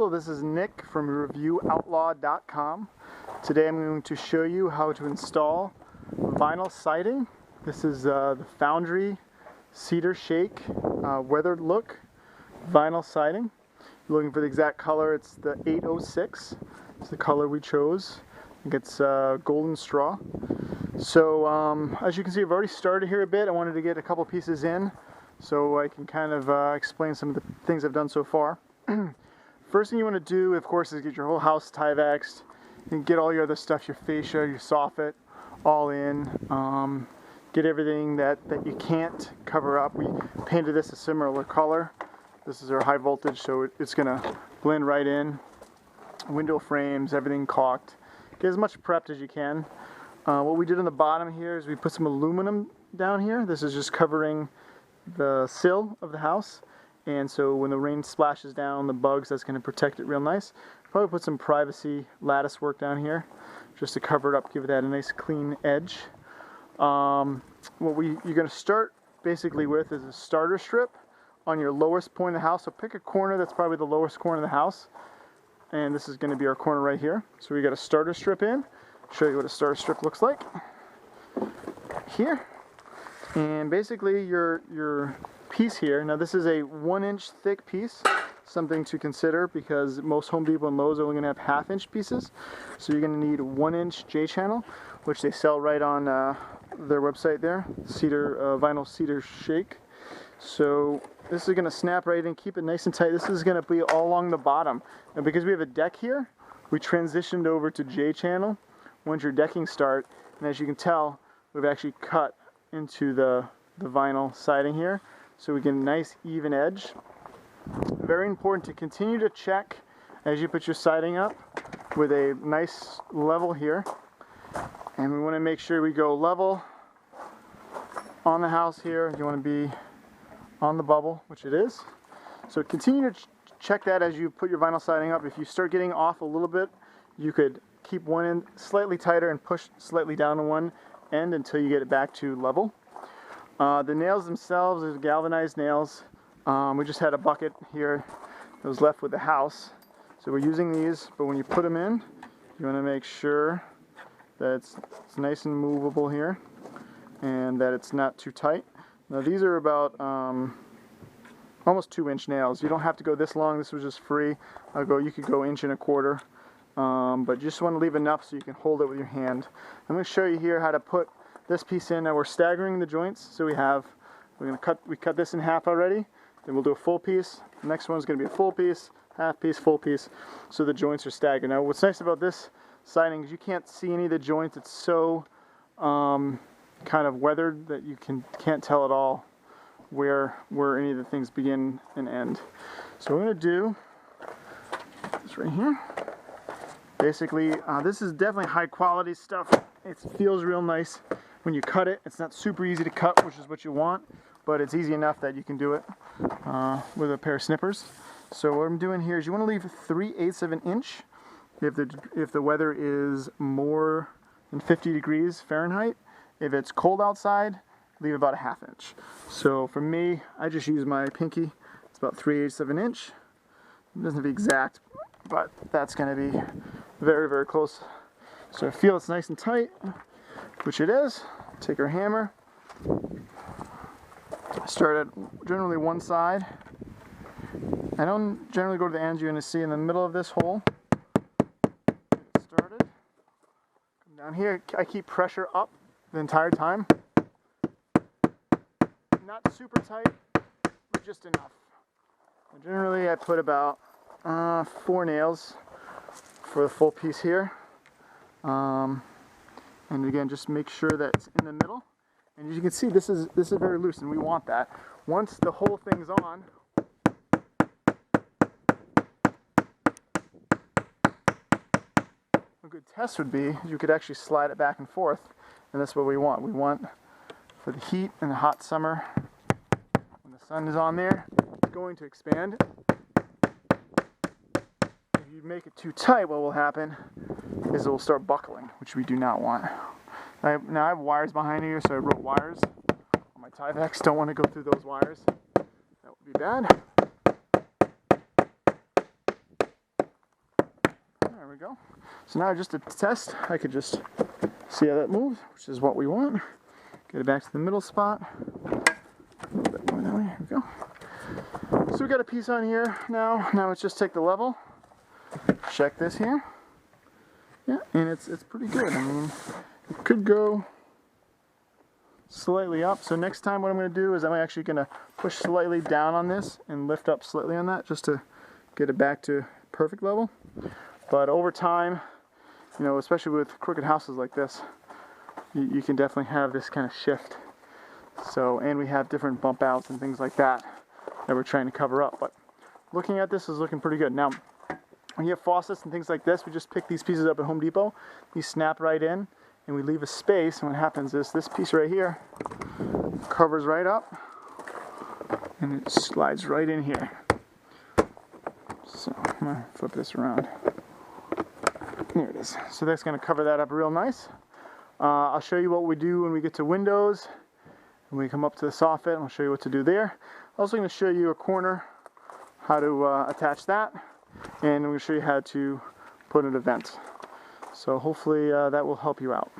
Hello, this is Nick from ReviewOutlaw.com. Today I'm going to show you how to install vinyl siding. This is the Foundry Cedar Shake weathered look vinyl siding. You're looking for the exact color. It's the 806. It's the color we chose. I think it's golden straw. So as you can see, I've already started here a bit. I wanted to get a couple pieces in so I can kind of explain some of the things I've done so far. First thing you want to do, of course, is get your whole house Tyvexed and get all your other stuff, your fascia, your soffit, all in. Get everything that you can't cover up. We painted this a similar color. This is our high voltage, so it's going to blend right in. Window frames, everything caulked. Get as much prepped as you can. What we did on the bottom here is we put some aluminum down here. This is just covering the sill of the house. And so when the rain splashes down the bugs, that's going to protect it real nice. Probably put some privacy lattice work down here just to cover it up, give it that a nice clean edge. What you're going to start basically with is a starter strip on your lowest point of the house. So pick a corner that's probably the lowest corner of the house. And this is going to be our corner right here. So we got a starter strip in. Show you what a starter strip looks like here. And basically your piece here, now this is a 1-inch thick piece, something to consider because most Home Depot and Lowe's are only going to have half-inch pieces. So you're going to need a 1-inch J-channel, which they sell right on their website there, vinyl cedar shake. So this is going to snap right in, keep it nice and tight. This is going to be all along the bottom. Now because we have a deck here, we transitioned over to J-channel once your decking start, and as you can tell, we've actually cut into the vinyl siding here. So we get a nice even edge. Very important to continue to check as you put your siding up with a nice level here. And we want to make sure we go level on the house here. You want to be on the bubble, which it is. So continue to check that as you put your vinyl siding up. If you start getting off a little bit, you could keep one end slightly tighter and push slightly down on one end until you get it back to level. The nails themselves are galvanized nails. We just had a bucket here that was left with the house. So we're using these, but when you put them in, you want to make sure that it's nice and movable here and that it's not too tight. Now these are about almost 2-inch nails. You don't have to go this long. This was just free. You could go 1.25 inches. But you just want to leave enough so you can hold it with your hand. I'm going to show you here how to put this piece in. Now we're staggering the joints, so we cut this in half already. Then we'll do a full piece. The next one's going to be a full piece, half piece, full piece. So the joints are staggered. Now what's nice about this siding is you can't see any of the joints. It's so kind of weathered that you can't tell at all where any of the things begin and end. So we're going to do this right here. Basically, this is definitely high quality stuff. It feels real nice when you cut it. It's not super easy to cut, which is what you want, but it's easy enough that you can do it with a pair of snippers. So what I'm doing here is you want to leave 3/8 of an inch. If the weather is more than 50 degrees Fahrenheit. If it's cold outside, leave about a 1/2 inch. So for me, I just use my pinky. It's about 3/8 of an inch. It doesn't have to be exact, but that's going to be very, very close. So I feel it's nice and tight, which it is. Take our hammer. Start at generally one side. I don't generally go to the ends. You're going to see in the middle of this hole. Get started. Come down here. I keep pressure up the entire time. Not super tight, but just enough. And generally I put about 4 nails for the full piece here. And again, just make sure that it's in the middle. And as you can see, this is very loose, and we want that. Once the whole thing's on, a good test would be you could actually slide it back and forth, and that's what we want. We want for the heat in the hot summer, when the sun is on there, it's going to expand. If you make it too tight, what will happen is it will start buckling, which we do not want. Now I have wires behind here, so I wrote wires on my Tyvek. Don't want to go through those wires. That would be bad. There we go. So now just to test, I could just see how that moves, which is what we want. Get it back to the middle spot. A little bit more that way. Here we go. So we got a piece on here now. Now let's just take the level. Check this here. Yeah, and it's pretty good. I mean, it could go slightly up. So next time what I'm going to do is I'm actually going to push slightly down on this and lift up slightly on that just to get it back to perfect level. But over time, you know, especially with crooked houses like this, you can definitely have this kind of shift. So, and we have different bump outs and things like that that we're trying to cover up. But looking at this is looking pretty good. Now, when you have faucets and things like this, we just pick these pieces up at Home Depot. These snap right in, and we leave a space. And what happens is this piece right here covers right up, and it slides right in here. So I'm gonna flip this around. There it is. So that's going to cover that up real nice. I'll show you what we do when we get to windows. When we come up to the soffit, I'll show you what to do there. Also going to show you a corner, how to attach that, and I'm going to show you how to put in a vent. So hopefully that will help you out.